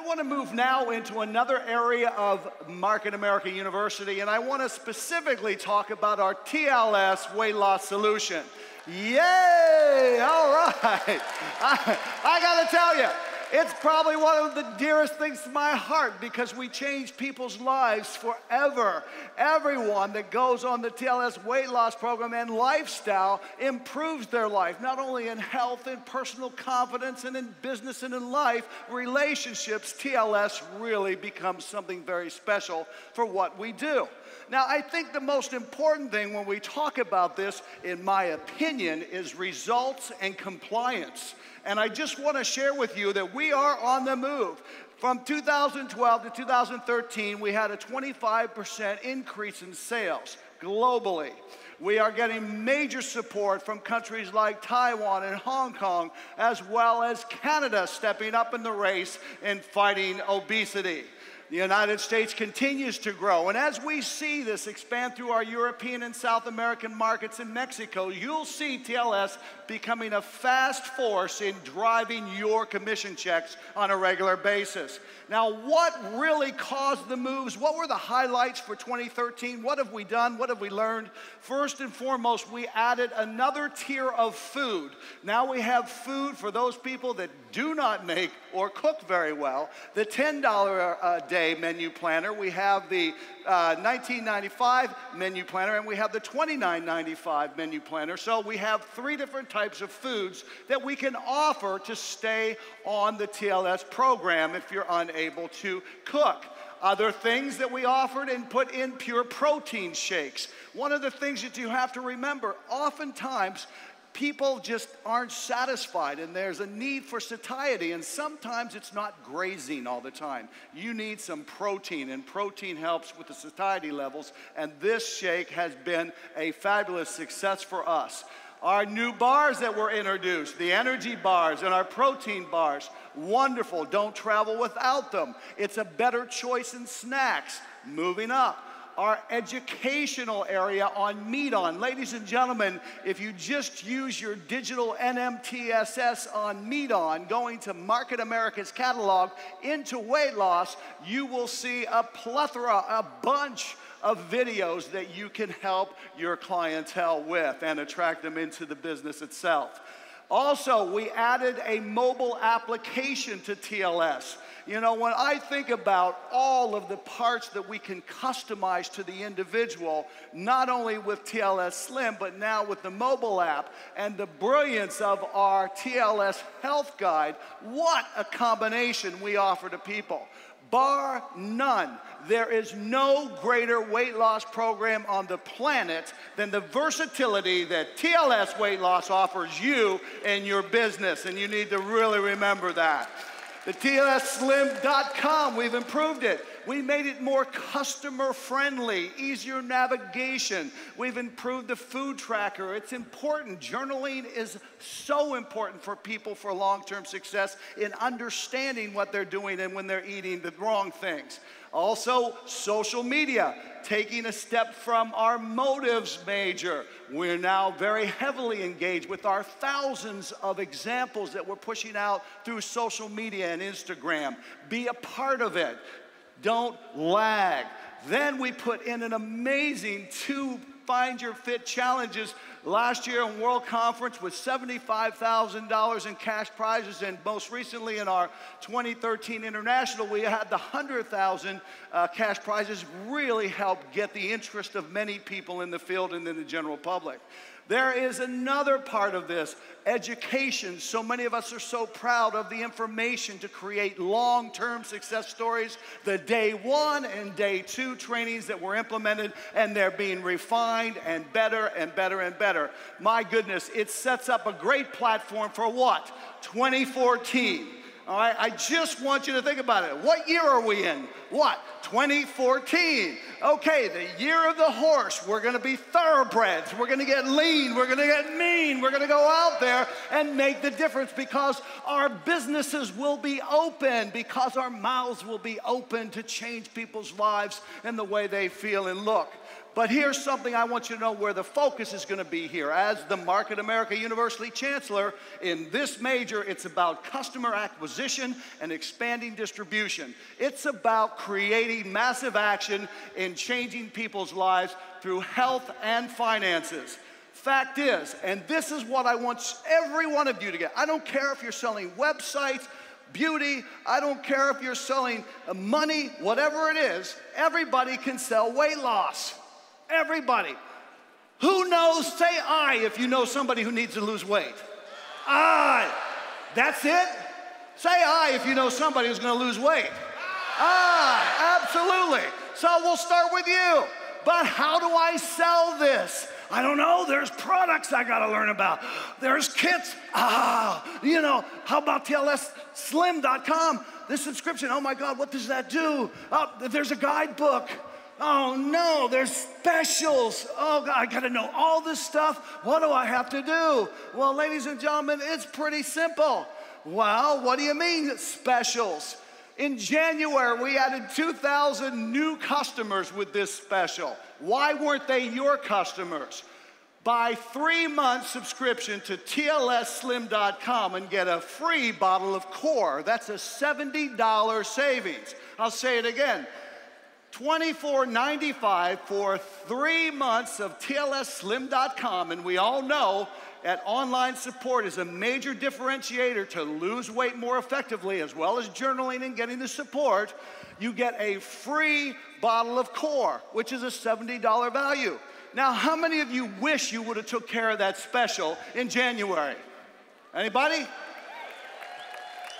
want to move now into another area of Market America University, and I want to specifically talk about our TLS weight loss solution. Yay! All right. I got to tell you, it's probably one of the dearest things to my heart because we change people's lives forever. Everyone that goes on the TLS weight loss program and lifestyle improves their life, not only in health and personal confidence and in business and in life, relationships. TLS really becomes something very special for what we do. Now, I think the most important thing when we talk about this, in my opinion, is results and compliance. And I just want to share with you that we are on the move. From 2012 to 2013, we had a 25% increase in sales globally. We are getting major support from countries like Taiwan and Hong Kong, as well as Canada stepping up in the race in fighting obesity. The United States continues to grow, and as we see this expand through our European and South American markets in Mexico, you'll see TLS becoming a fast force in driving your commission checks on a regular basis. Now, what really caused the moves? What were the highlights for 2013? What have we done? What have we learned? First and foremost, we added another tier of food. Now we have food for those people that do not make or cook very well. The $10 a day menu planner, we have the $19.95 menu planner, and we have the $29.95 menu planner. So we have 3 different types of foods that we can offer to stay on the TLS program if you're unable to cook. Other things that we offered and put in pure protein shakes. One of the things that you have to remember, oftentimes people just aren't satisfied and there's a need for satiety, and sometimes it's not grazing all the time. You need some protein, and protein helps with the satiety levels, and this shake has been a fabulous success for us. Our new bars that were introduced, the energy bars and our protein bars, wonderful. Don't travel without them. It's a better choice in snacks. Moving up, our educational area on Meet On. Ladies and gentlemen, if you just use your digital NMTSS on Meet On, going to Market America's catalog into weight loss, you will see a plethora, a bunch of videos that you can help your clientele with and attract them into the business itself. Also, we added a mobile application to TLS. You know, when I think about all of the parts that we can customize to the individual, not only with TLS Slim, but now with the mobile app and the brilliance of our TLS Health Guide, what a combination we offer to people. Bar none, there is no greater weight loss program on the planet than the versatility that TLS Weight Loss offers you in your business, and you need to really remember that. The TLSSlim.com, we've improved it. We made it more customer-friendly, easier navigation. We've improved the food tracker. It's important. Journaling is so important for people for long-term success in understanding what they're doing and when they're eating the wrong things. Also, social media, taking a step from our motives major. We're now very heavily engaged with our thousands of examples that we're pushing out through social media and Instagram. Be a part of it. Don't lag. Then we put in an amazing 2 Find Your Fit challenges last year in World Conference with $75,000 in cash prizes, and most recently in our 2013 International, we had the $100,000 cash prizes. Really helped get the interest of many people in the field and in the general public. There is another part of this, education. So many of us are so proud of the information to create long-term success stories. The day 1 and day 2 trainings that were implemented, and they're being refined and better and better and better. My goodness, it sets up a great platform for what? 2014. All right, I just want you to think about it. What year are we in? What? 2014. Okay, the year of the horse. We're going to be thoroughbreds. We're going to get lean. We're going to get mean. We're going to go out there and make the difference because our businesses will be open, because our mouths will be open to change people's lives and the way they feel and look. But here's something I want you to know where the focus is going to be here. As the Market America University Chancellor, in this major, it's about customer acquisition and expanding distribution. It's about creating massive action in changing people's lives through health and finances. Fact is, and this is what I want every one of you to get. I don't care if you're selling websites, beauty, I don't care if you're selling money, whatever it is, everybody can sell weight loss. Everybody. Who knows? Say I if you know somebody who needs to lose weight. I. That's it? Say I if you know somebody who's going to lose weight. I. Absolutely. So we'll start with you. But how do I sell this? I don't know. There's products I got to learn about. There's kits. You know, how about TLSslim.com? This subscription, oh my God, what does that do? Oh, there's a guidebook. Oh no, there's specials. Oh God, I gotta know all this stuff. What do I have to do? Well, ladies and gentlemen, it's pretty simple. Well, what do you mean specials? In January, we added 2,000 new customers with this special. Why weren't they your customers? Buy 3-month subscription to TLSslim.com and get a free bottle of Core. That's a $70 savings. I'll say it again. $24.95 for 3 months of TLSslim.com, and we all know that online support is a major differentiator to lose weight more effectively, as well as journaling and getting the support. You get a free bottle of Core, which is a $70 value. Now, how many of you wish you would have took care of that special in January? Anybody?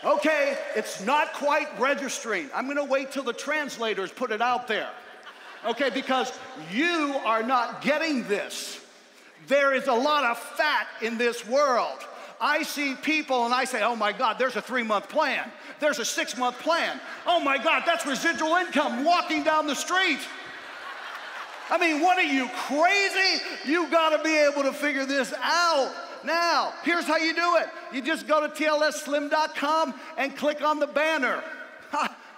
Okay, it's not quite registering. I'm gonna wait till the translators put it out there. Okay, because you are not getting this. There is a lot of fat in this world. I see people and I say, oh my God, there's a 3-month plan. There's a 6-month plan. Oh my God, that's residual income walking down the street. I mean, what are you, crazy? You gotta be able to figure this out. Now, here's how you do it. You just go to TLSslim.com and click on the banner.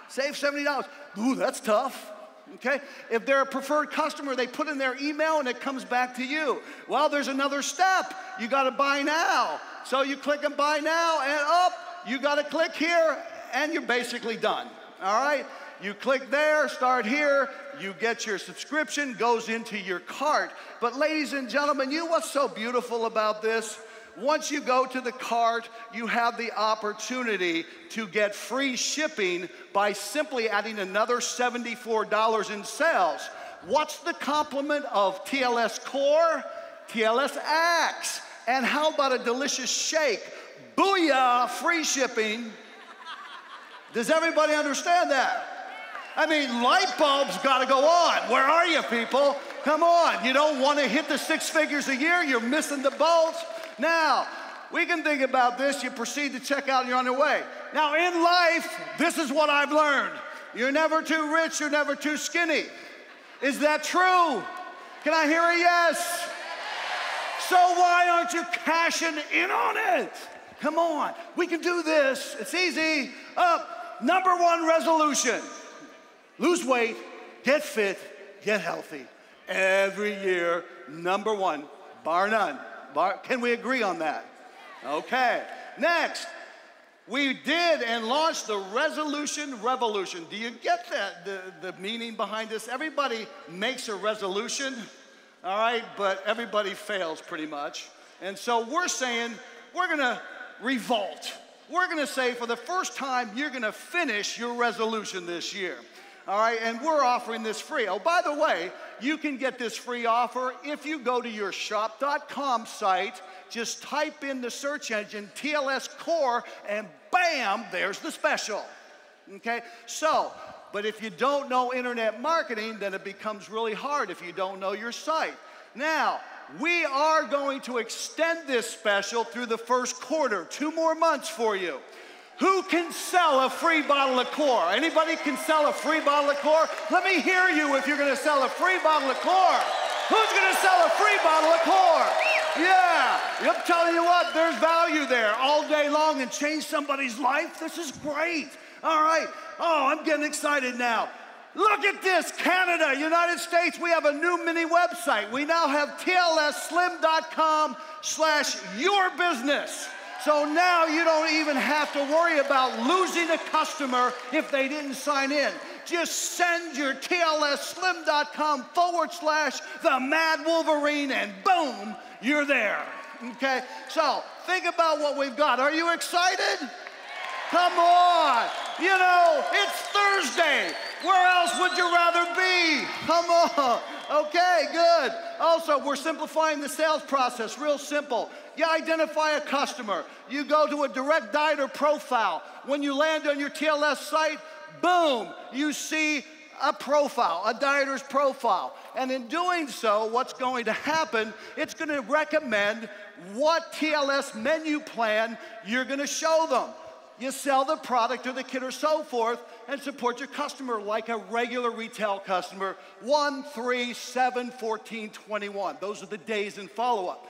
Save $70. Ooh, that's tough. Okay? If they're a preferred customer, they put in their email and it comes back to you. Well, there's another step. You got to buy now. So you click on buy now and up. You got to click here and you're basically done. All right? You click there, start here, you get your subscription, goes into your cart. But ladies and gentlemen, you know what's so beautiful about this? Once you go to the cart, you have the opportunity to get free shipping by simply adding another $74 in sales. What's the complement of TLS Core? TLS Axe. And how about a delicious shake? Booyah, free shipping. Does everybody understand that? I mean, light bulbs gotta go on. Where are you, people? Come on, you don't wanna hit the 6 figures a year, you're missing the boat. Now, we can think about this, you proceed to check out and you're on your way. Now, in life, this is what I've learned. You're never too rich, you're never too skinny. Is that true? Can I hear a yes? So why aren't you cashing in on it? Come on, we can do this, it's easy. Number 1 resolution. Lose weight, get fit, get healthy. Every year, number 1, bar none. Can we agree on that? Okay. Next, we did and launched the Resolution Revolution. Do you get that, the meaning behind this? Everybody makes a resolution, all right, but everybody fails pretty much. And so we're saying we're gonna revolt. We're gonna say for the first time, you're gonna finish your resolution this year. All right, and we're offering this free. Oh, by the way, you can get this free offer if you go to your shop.com site, just type in the search engine TLS Core, and bam, there's the special. Okay, so, but if you don't know internet marketing, then it becomes really hard if you don't know your site. Now, we are going to extend this special through the first quarter, 2 more months for you. Who can sell a free bottle of Core? Anybody can sell a free bottle of Core? Let me hear you if you're gonna sell a free bottle of Core. Who's gonna sell a free bottle of Core? Yeah, I'm telling you what, there's value there all day long and change somebody's life. This is great. All right, oh, I'm getting excited now. Look at this, Canada, United States, we have a new mini website. We now have TLSslim.com/yourbusiness. So now you don't even have to worry about losing a customer if they didn't sign in. Just send your TLSslim.com/the Mad Wolverine and boom, you're there, okay? So think about what we've got. Are you excited? Come on. You know, it's Thursday. Where else would you rather be? Come on. Okay, good. Also, we're simplifying the sales process, real simple. You identify a customer. You go to a direct dieter profile. When you land on your TLS site, boom, you see a profile, a dieter's profile. And in doing so, what's going to happen, it's going to recommend what TLS menu plan you're going to show them. You sell the product or the kit or so forth and support your customer like a regular retail customer. 1, 3, 7, 14, 21. Those are the days in follow-up.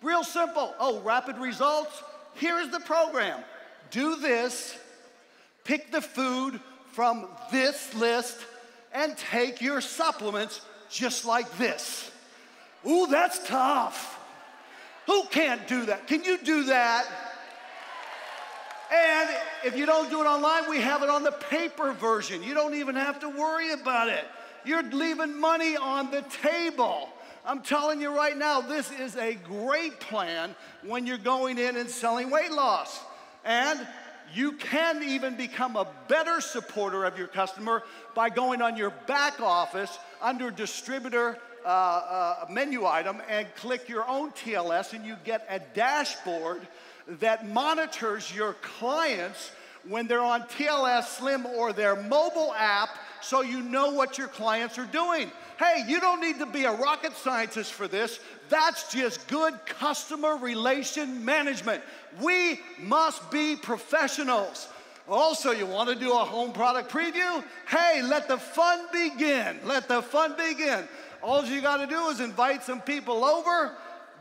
Real simple. Oh, rapid results? Here's the program. Do this, pick the food from this list, and take your supplements just like this. Ooh, that's tough. Who can't do that? Can you do that? And if you don't do it online, we have it on the paper version. You don't even have to worry about it. You're leaving money on the table. I'm telling you right now, this is a great plan when you're going in and selling weight loss. And you can even become a better supporter of your customer by going on your back office under distributor menu item and click your own TLS, and you get a dashboard that monitors your clients when they're on TLS Slim or their mobile app, so you know what your clients are doing. Hey, you don't need to be a rocket scientist for this. That's just good customer relation management. We must be professionals. Also, you want to do a home product preview? Hey, let the fun begin. Let the fun begin. All you got to do is invite some people over,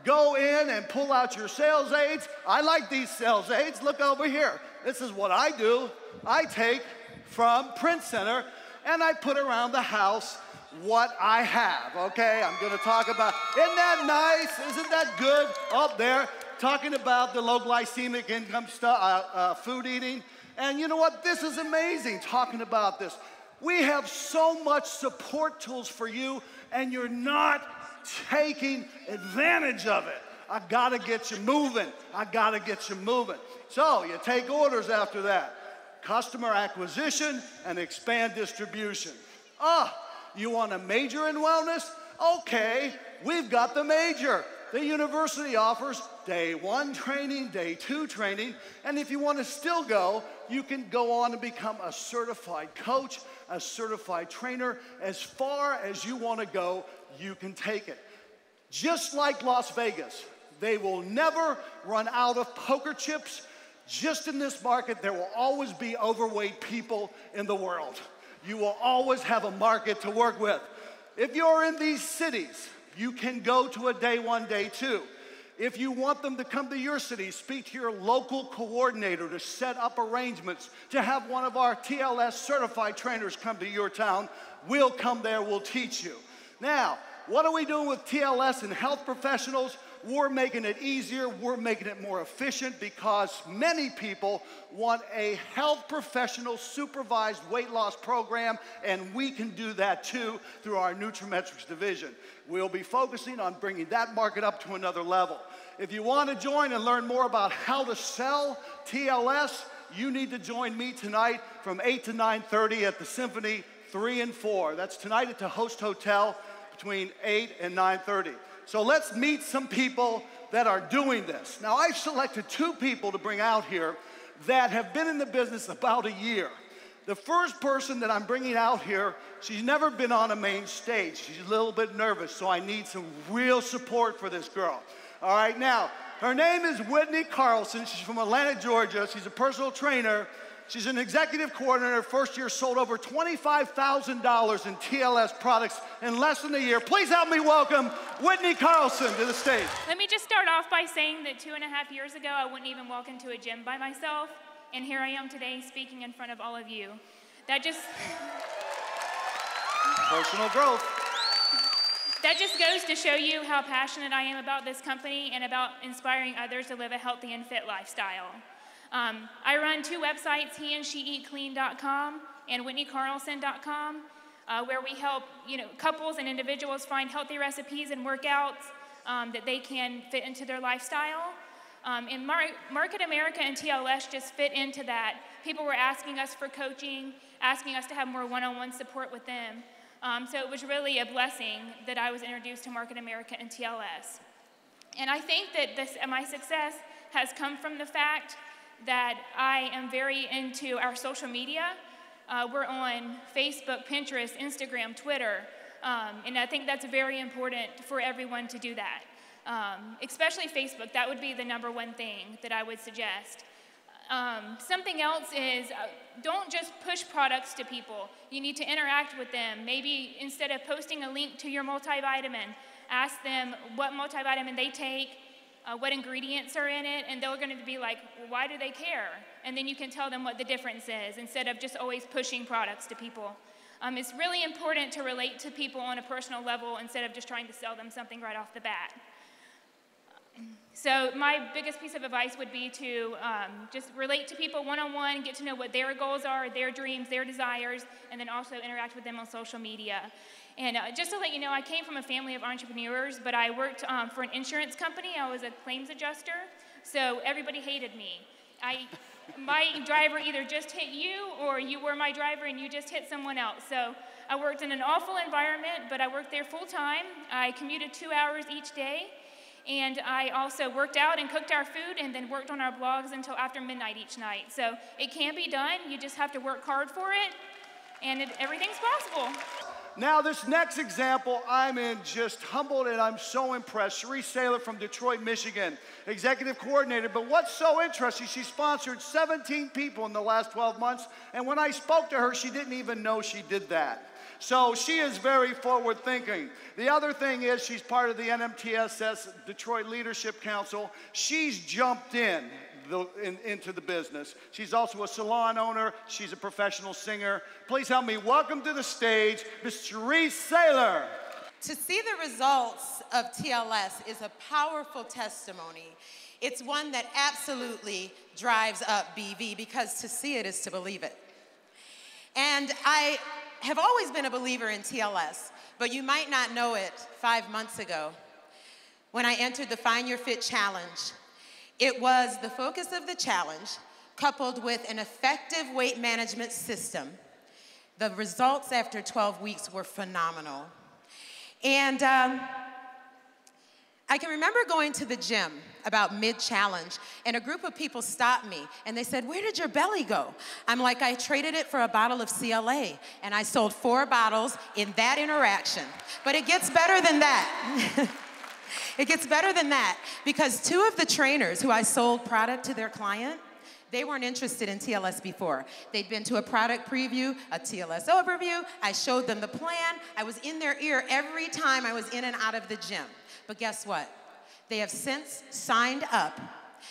go in and pull out your sales aids. I like these sales aids. Look over here. This is what I do. I take from Print Center and I put around the house what I have, okay? I'm gonna talk about, isn't that nice? Isn't that good? Up there, talking about the low glycemic income stuff, food eating. And you know what? This is amazing, talking about this. We have so much support tools for you, and you're not taking advantage of it. I gotta get you moving. I gotta get you moving. So you take orders after that. Customer acquisition and expand distribution. You want a major in wellness? Okay, we've got the major. The university offers day 1 training, day 2 training, and if you want to still go, you can go on and become a certified coach, a certified trainer. As far as you want to go, you can take it. Just like Las Vegas, they will never run out of poker chips. Just in this market, there will always be overweight people in the world. You will always have a market to work with. If you're in these cities, you can go to a day 1, day 2. If you want them to come to your city, speak to your local coordinator to set up arrangements to have one of our TLS certified trainers come to your town. We'll come there, we'll teach you. Now, what are we doing with TLS and health professionals? We're making it easier, we're making it more efficient, because many people want a health professional supervised weight loss program, and we can do that too through our Nutrimetrics division. We'll be focusing on bringing that market up to another level. If you want to join and learn more about how to sell TLS, you need to join me tonight from 8 to 9:30 at the Symphony 3 and 4. That's tonight at the Host Hotel between 8 and 9:30. So let's meet some people that are doing this. Now, I've selected 2 people to bring out here that have been in the business about a year. The first person that I'm bringing out here, she's never been on a main stage. She's a little bit nervous, so I need some real support for this girl. All right, now, her name is Whitney Carlson. She's from Atlanta, Georgia. She's a personal trainer. She's an executive coordinator. First year sold over $25,000 in TLS products in less than a year. Please help me welcome Whitney Carlson to the stage. Let me just start off by saying that 2.5 years ago, I wouldn't even walk into a gym by myself. And here I am today speaking in front of all of you. That just... Personal growth. That just goes to show you how passionate I am about this company and about inspiring others to live a healthy and fit lifestyle. I run 2 websites, heandsheeatclean.com and whitneycarlson.com, where we help couples and individuals find healthy recipes and workouts that they can fit into their lifestyle. And Market America and TLS just fit into that. People were asking us for coaching, asking us to have more one-on-one support with them. So it was really a blessing that I was introduced to Market America and TLS. And I think that my success has come from the fact that I am very into our social media. We're on Facebook, Pinterest, Instagram, Twitter, and I think that's very important for everyone to do that. Especially Facebook, that would be the #1 thing that I would suggest. Something else is don't just push products to people. You need to interact with them. Maybe instead of posting a link to your multivitamin, ask them what multivitamin they take, what ingredients are in it, and they're going to be like, well, why do they care? And then you can tell them what the difference is instead of just always pushing products to people. It's really important to relate to people on a personal level instead of just trying to sell them something right off the bat. So my biggest piece of advice would be to just relate to people one-on-one, get to know what their goals are, their dreams, their desires, and then also interact with them on social media. And just to let you know, I came from a family of entrepreneurs, but I worked for an insurance company. I was a claims adjuster, so everybody hated me. My driver either just hit you or you were my driver and you just hit someone else. So I worked in an awful environment, but I worked there full-time. I commuted 2 hours each day. And I also worked out and cooked our food and then worked on our blogs until after midnight each night. So it can be done. You just have to work hard for it, and everything's possible. Now, this next example, I'm just humbled and I'm so impressed. Cherie Saylor from Detroit, Michigan, executive coordinator. But what's so interesting, she sponsored 17 people in the last 12 months. And when I spoke to her, she didn't even know she did that. So she is very forward thinking. The other thing is she's part of the NMTSS Detroit Leadership Council. She's jumped into the business. She's also a salon owner. She's a professional singer. Please help me welcome to the stage Ms. Cherie Saylor. To see the results of TLS is a powerful testimony. It's one that absolutely drives up BV because to see it is to believe it. And I have always been a believer in TLS, but you might not know it 5 months ago when I entered the Find Your Fit Challenge. It was the focus of the challenge coupled with an effective weight management system. The results after 12 weeks were phenomenal. And I can remember going to the gym about mid-challenge, and a group of people stopped me, and they said, "Where did your belly go?" I'm like, "I traded it for a bottle of CLA, and I sold 4 bottles in that interaction." But it gets better than that. It gets better than that, because 2 of the trainers who I sold product to their client, they weren't interested in TLS before. They'd been to a product preview, a TLS overview. I showed them the plan. I was in their ear every time I was in and out of the gym. But guess what? They have since signed up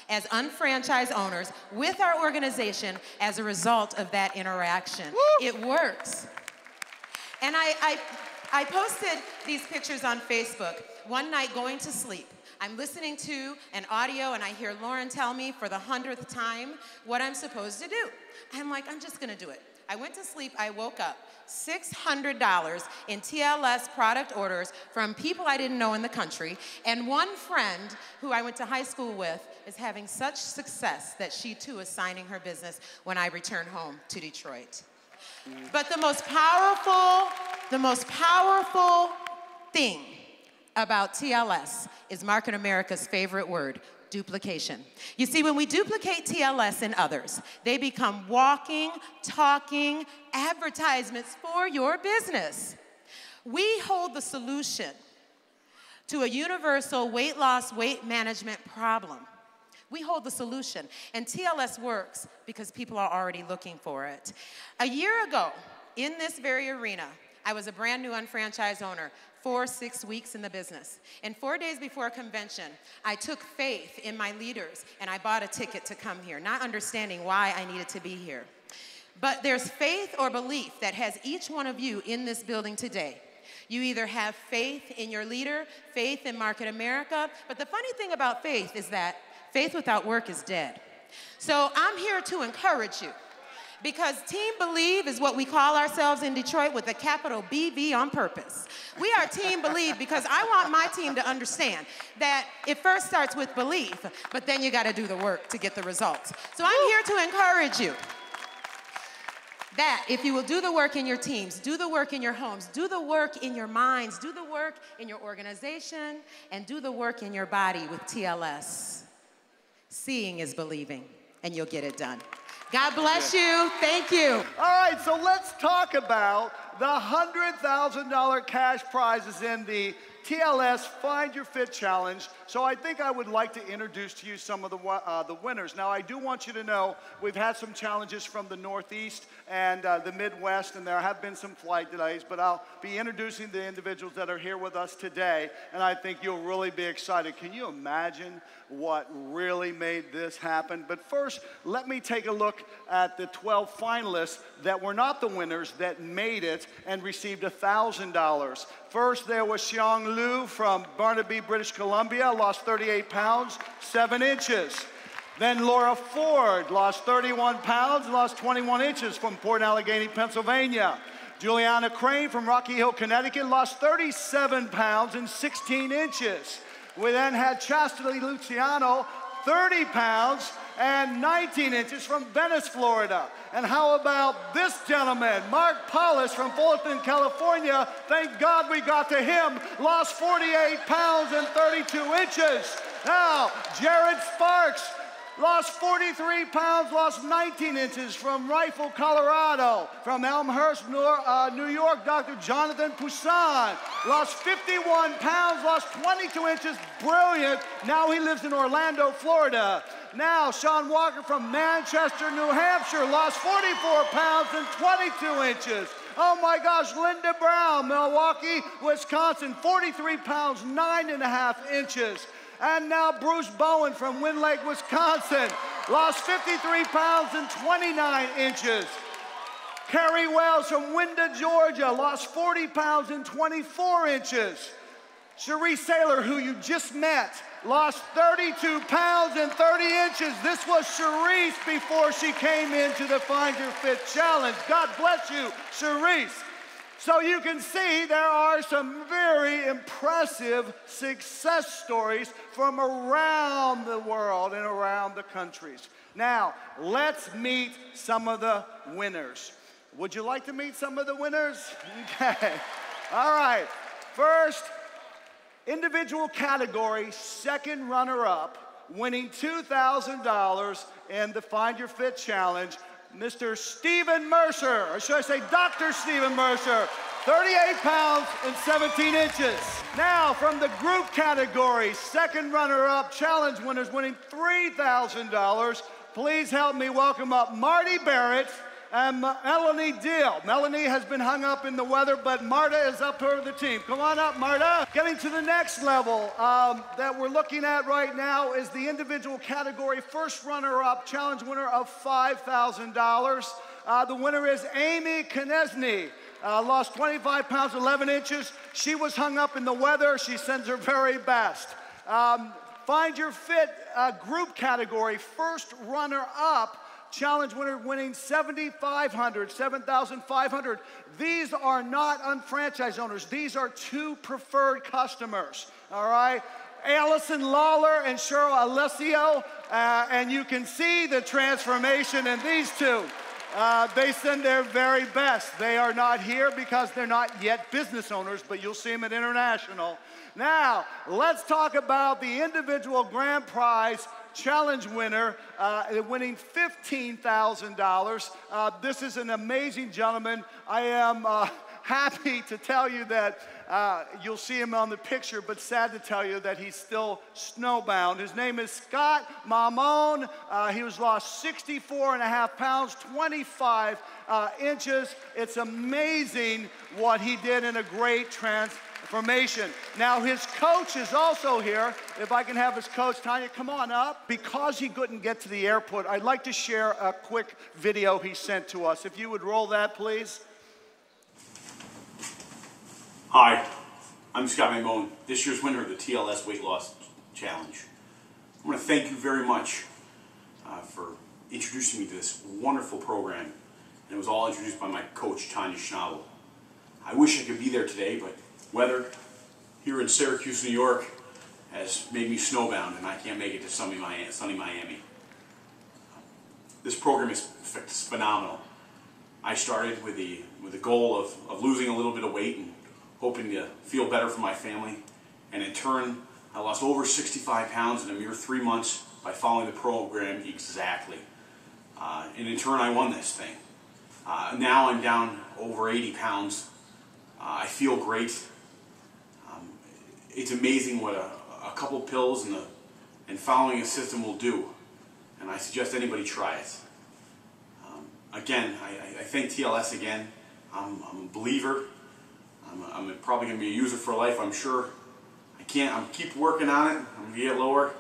as unfranchised owners with our organization as a result of that interaction. Woo! It works. And I posted these pictures on Facebook. One night going to sleep, I'm listening to an audio and I hear Lauren tell me for the 100th time what I'm supposed to do. I'm like, I'm just gonna do it. I went to sleep, I woke up. $600 in TLS product orders from people I didn't know in the country, and one friend who I went to high school with is having such success that she too is signing her business when I return home to Detroit. But the most powerful thing about TLS is Market America's favorite word, duplication. You see, when we duplicate TLS in others, they become walking, talking advertisements for your business. We hold the solution to a universal weight loss, weight management problem. We hold the solution, and TLS works because people are already looking for it. A year ago, in this very arena, I was a brand new unfranchised owner, 6 weeks in the business. And 4 days before a convention, I took faith in my leaders and I bought a ticket to come here, not understanding why I needed to be here. But there's faith or belief that has each one of you in this building today. You either have faith in your leader, faith in Market America, but the funny thing about faith is that faith without work is dead. So I'm here to encourage you, because Team Believe is what we call ourselves in Detroit with a capital BV on purpose. We are Team Believe because I want my team to understand that it first starts with belief, but then you gotta do the work to get the results. So I'm here to encourage you that if you will do the work in your teams, do the work in your homes, do the work in your minds, do the work in your organization, and do the work in your body with TLS. Seeing is believing, and you'll get it done. God bless you. Thank you. All right, so let's talk about the $100,000 cash prizes in the TLS Find Your Fit Challenge. So I think I would like to introduce to you some of the winners. Now, I do want you to know we've had some challenges from the Northeast and the Midwest, and there have been some flight delays, but I'll be introducing the individuals that are here with us today, and I think you'll really be excited. Can you imagine what really made this happen? But first, let me take a look at the 12 finalists that were not the winners that made it and received $1,000. First, there was Xiang Lu from Barnaby, British Columbia, lost 38 pounds, 7 inches. Then Laura Ford lost 31 pounds, lost 21 inches from Port Allegheny, Pennsylvania. Juliana Crane from Rocky Hill, Connecticut, lost 37 pounds and 16 inches. We then had Chastity Luciano, 30 pounds and 19 inches from Venice, Florida. And how about this gentleman, Mark Paulus from Fullerton, California? Thank God we got to him. Lost 48 pounds and 32 inches. Now, Jared Sparks lost 43 pounds, lost 19 inches from Rifle, Colorado. From Elmhurst, New York, Dr. Jonathan Poussin lost 51 pounds, lost 22 inches. Brilliant. Now he lives in Orlando, Florida. Now, Sean Walker from Manchester, New Hampshire, lost 44 pounds and 22 inches. Oh my gosh, Linda Brown, Milwaukee, Wisconsin, 43 pounds, 9.5 inches. And now Bruce Bowen from Wind Lake, Wisconsin, lost 53 pounds and 29 inches. Carrie Wells from Winda, Georgia, lost 40 pounds and 24 inches. Cherie Saylor, who you just met, lost 32 pounds and 30 inches. This was Cherise before she came into the Find Your Fit Challenge. God bless you, Cherise. So you can see there are some very impressive success stories from around the world and around the countries. Now, let's meet some of the winners. Would you like to meet some of the winners? Okay. All right. First, individual category, second runner-up, winning $2,000 in the Find Your Fit Challenge, Mr. Stephen Mercer, or should I say Dr. Stephen Mercer, 38 pounds and 17 inches. Now, from the group category, second runner-up, challenge winners winning $3,000, please help me welcome up Marty Barrett and Melanie Deal. Melanie has been hung up in the weather, but Marta is up for the team. Come on up, Marta. Getting to the next level that we're looking at right now is the individual category first runner-up, challenge winner of $5,000. The winner is Amy Knesny. Lost 25 pounds, 11 inches. She was hung up in the weather. She sends her very best. Find Your Fit group category first runner-up, challenge winner winning $7,500. These are not unfranchised owners. These are 2 preferred customers, all right? Allison Lawler and Cheryl Alessio, and you can see the transformation in these 2. They send their very best. They are not here because they're not yet business owners, but you'll see them at International. Now, let's talk about the individual grand prize challenge winner winning $15,000. This is an amazing gentleman. I am happy to tell you that you'll see him on the picture, but sad to tell you that he's still snowbound. His name is Scott Mamone. He was lost 64.5 pounds, 25 inches. It's amazing what he did and a great information. Now his coach is also here. If I can have his coach, Tanya, come on up. Because he couldn't get to the airport, I'd like to share a quick video he sent to us. If you would roll that, please. Hi, I'm Scott Mamone, this year's winner of the TLS Weight Loss Challenge. I want to thank you very much for introducing me to this wonderful program. And it was all introduced by my coach, Tanya Schnabel. I wish I could be there today, but weather here in Syracuse, New York has made me snowbound, and I can't make it to sunny Miami. This program is phenomenal. I started with the goal of losing a little bit of weight and hoping to feel better for my family. And in turn, I lost over 65 pounds in a mere 3 months by following the program exactly. And in turn, I won this thing. Now I'm down over 80 pounds. I feel great. It's amazing what a couple pills and following a system will do. And I suggest anybody try it. Again, I thank TLS again. I'm a believer. I'm probably going to be a user for life, I'm sure. I'm keep working on it. I'm going to get lower.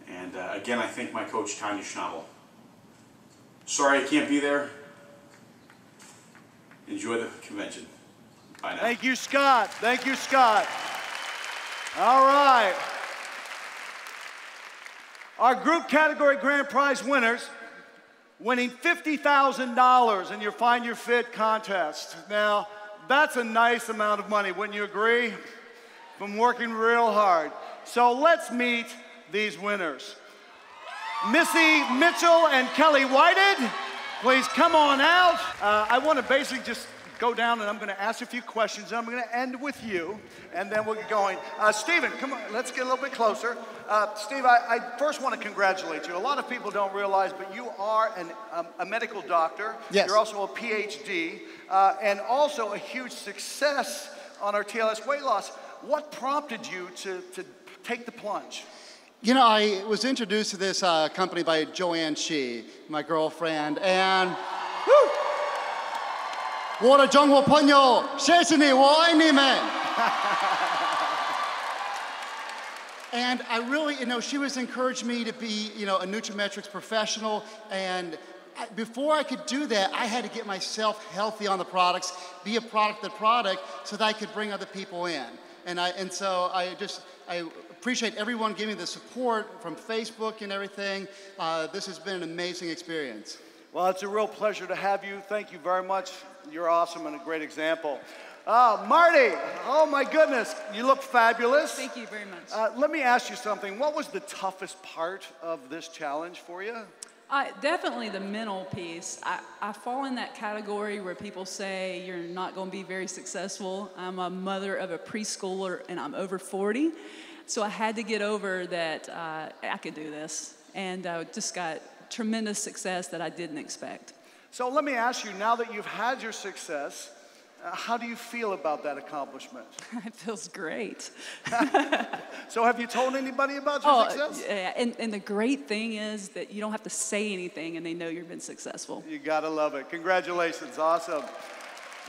And again, I thank my coach, Tanya Schnabel. Sorry I can't be there. Enjoy the convention. Bye now. Thank you, Scott. Thank you, Scott. All right. Our group category grand prize winners winning $50,000 in your Find Your Fit contest. Now, that's a nice amount of money, wouldn't you agree? From working real hard. So let's meet these winners. Missy Mitchell and Kelly Whited, please come on out. I want to basically just go down and I'm going to ask a few questions and I'm going to end with you and then we'll get going. Stephen, come on, let's get a little bit closer. Steve, I first want to congratulate you. A lot of people don't realize, but you are a medical doctor. Yes. You're also a PhD and also a huge success on our TLS weight loss. What prompted you to take the plunge? You know, I was introduced to this company by Joanne Shi, my girlfriend, and woo! 我的中国朋友，谢谢你，我爱你们。And I really, she was encouraging me to be, a nutrimetrics professional. And before I could do that, I had to get myself healthy on the products, be a product so that I could bring other people in. And so I appreciate everyone giving the support from Facebook and everything. This has been an amazing experience. Well, it's a real pleasure to have you. Thank you very much. You're awesome and a great example. Marty, oh my goodness, you look fabulous. Thank you very much. Let me ask you something. What was the toughest part of this challenge for you? Definitely the mental piece. I fall in that category where people say you're not going to be very successful. I'm a mother of a preschooler and I'm over 40. So I had to get over that I could do this. And just got tremendous success that I didn't expect. So let me ask you, now that you've had your success, how do you feel about that accomplishment? It feels great. So have you told anybody about your success? Yeah, and the great thing is that you don't have to say anything and they know you've been successful. You gotta love it. Congratulations, awesome.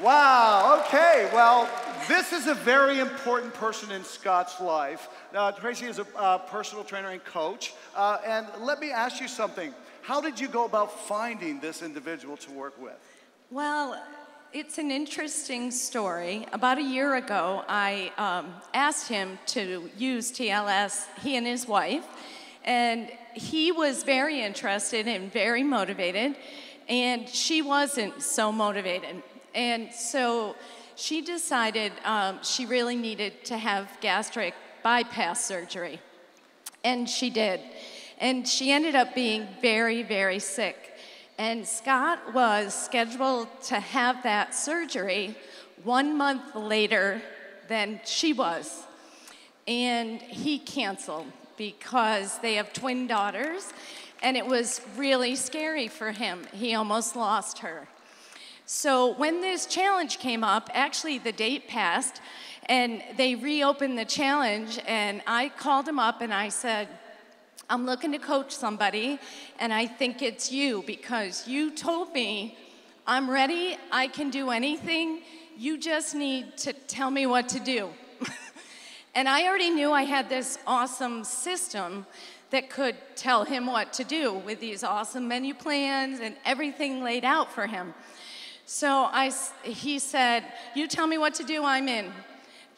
Wow, okay, well, this is a very important person in Scott's life. Tracy is a personal trainer and coach. And let me ask you something. How did you go about finding this individual to work with? Well, it's an interesting story. About a year ago, I asked him to use TLS, he and his wife, and he was very interested and very motivated, and she wasn't so motivated. And so she decided she really needed to have gastric bypass surgery, and she did. And she ended up being very, very sick. And Scott was scheduled to have that surgery 1 month later than she was. And he canceled because they have twin daughters, and it was really scary for him. He almost lost her. So when this challenge came up, actually the date passed, and they reopened the challenge, and I called him up and I said, I'm looking to coach somebody, and I think it's you because you told me I'm ready, I can do anything, you just need to tell me what to do. And I already knew I had this awesome system that could tell him what to do with these awesome menu plans and everything laid out for him. So he said, you tell me what to do, I'm in.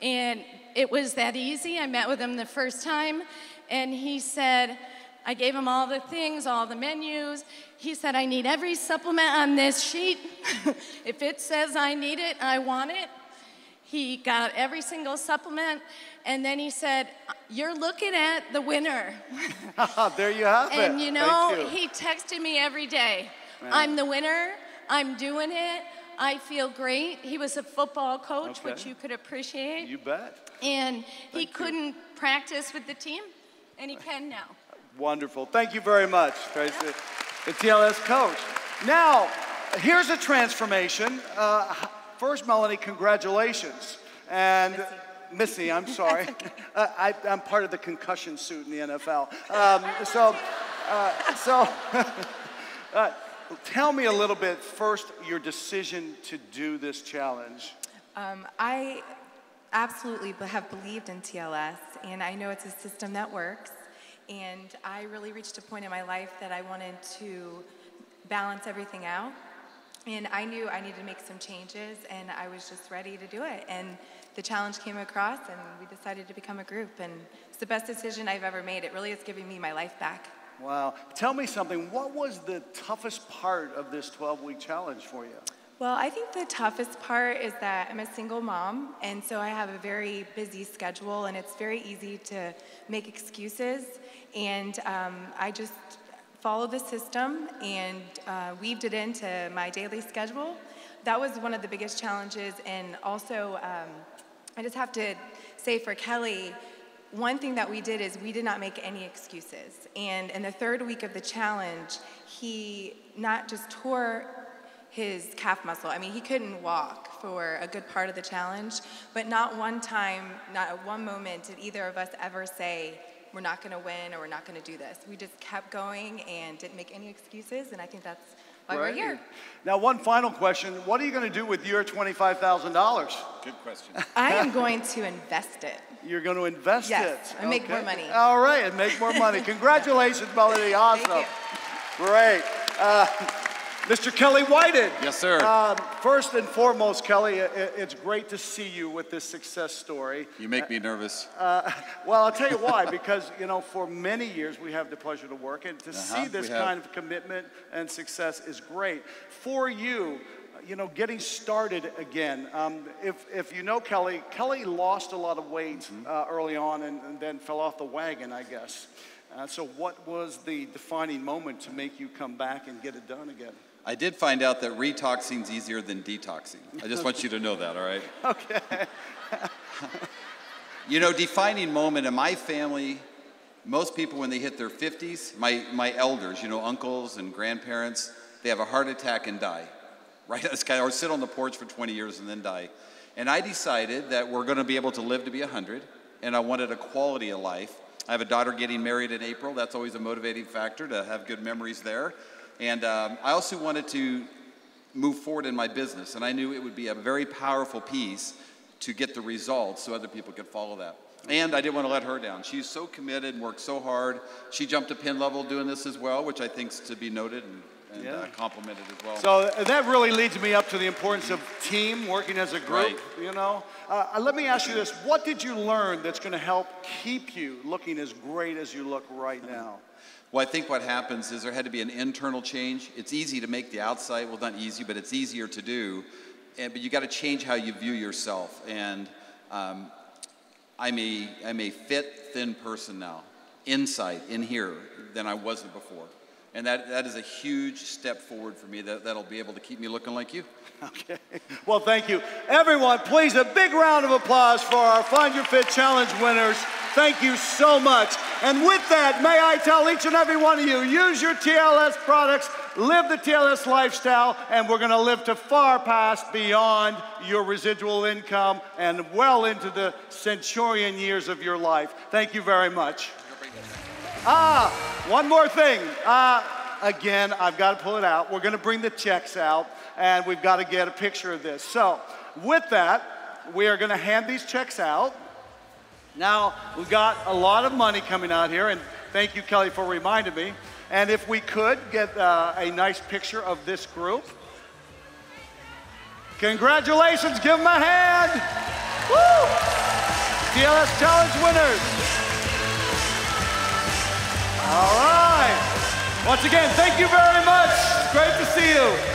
And it was that easy. I met with him the first time, and he said, I gave him all the things, all the menus. He said, I need every supplement on this sheet. If it says I need it, I want it. He got every single supplement, and then he said, you're looking at the winner. There you have it. And you know, Thank you. he texted me every day. Man. I'm the winner, I'm doing it, I feel great. He was a football coach, Okay. which you could appreciate. You bet. And he Thank you. couldn't practice with the team, and he can now. Wonderful. Thank you very much, Tracy, the TLS coach. Now, here's a transformation. First, Melanie, congratulations. And Missy, I'm sorry. I'm part of the concussion suit in the NFL. Tell me a little bit, first, your decision to do this challenge. I absolutely have believed in TLS, and I know it's a system that works. And I really reached a point in my life that I wanted to balance everything out. And I knew I needed to make some changes, and I was just ready to do it. And the challenge came across, and we decided to become a group. And it's the best decision I've ever made. It really is giving me my life back. Wow. Tell me something. What was the toughest part of this 12-week challenge for you? Well, I think the toughest part is that I'm a single mom, and so I have a very busy schedule, and it's very easy to make excuses. And I just followed the system and weaved it into my daily schedule. That was one of the biggest challenges. And also, I just have to say for Kelly, one thing that we did is we did not make any excuses. And in the third week of the challenge, he not just tore his calf muscle. I mean, he couldn't walk for a good part of the challenge, but not one time, not at one moment did either of us ever say, we're not gonna win or we're not gonna do this. We just kept going and didn't make any excuses, and I think that's why we're here. Now, one final question. What are you gonna do with your $25,000? Good question. I am going to invest it. You're going to invest Yes, it. and make more money. All right, and make more money. Congratulations, Melody. Awesome. Thank Great. Mr. Kelly Whited. Yes, sir. First and foremost, Kelly, it's great to see you with this success story. You make me nervous. Well, I'll tell you why, because, you know, for many years we have the pleasure to work, and to see this kind of commitment and success is great. For you, you know, getting started again, if you know Kelly, Kelly lost a lot of weight early on and then fell off the wagon, I guess. So what was the defining moment to make you come back and get it done again? I did find out that retoxing's easier than detoxing. I just want you to know that, all right? Okay. You know, defining moment in my family, most people when they hit their 50s, my elders, you know, uncles and grandparents, they have a heart attack and die, right? Or sit on the porch for 20 years and then die. And I decided that we're gonna be able to live to be 100, and I wanted a quality of life. I have a daughter getting married in April. That's always a motivating factor to have good memories there. And I also wanted to move forward in my business, and I knew it would be a very powerful piece to get the results so other people could follow that. And I didn't want to let her down. She's so committed and worked so hard. She jumped to pin level doing this as well, which I think is to be noted and complimented as well. So that really leads me up to the importance of team, working as a group, Right. you know. Let me ask you this. What did you learn that's going to help keep you looking as great as you look right now? Well, I think what happens is there had to be an internal change. It's easy to make the outside, well, not easy, but it's easier to do. But you got to change how you view yourself. And I'm a fit, thin person now, inside, in here, than I wasn't before. And that is a huge step forward for me that'll be able to keep me looking like you. Okay. Well, thank you. Everyone, please, a big round of applause for our Find Your Fit Challenge winners. Thank you so much. And with that, may I tell each and every one of you, use your TLS products, live the TLS lifestyle, and we're going to live to far past beyond your residual income and well into the centurion years of your life. Thank you very much. One more thing. Again, I've got to pull it out. We're going to bring the checks out, and we've got to get a picture of this. So with that, we are going to hand these checks out. Now, we've got a lot of money coming out here, and thank you, Kelly, for reminding me. And if we could get a nice picture of this group. Congratulations, give them a hand. Woo! TLS Challenge winners. All right. Once again, thank you very much. Great to see you.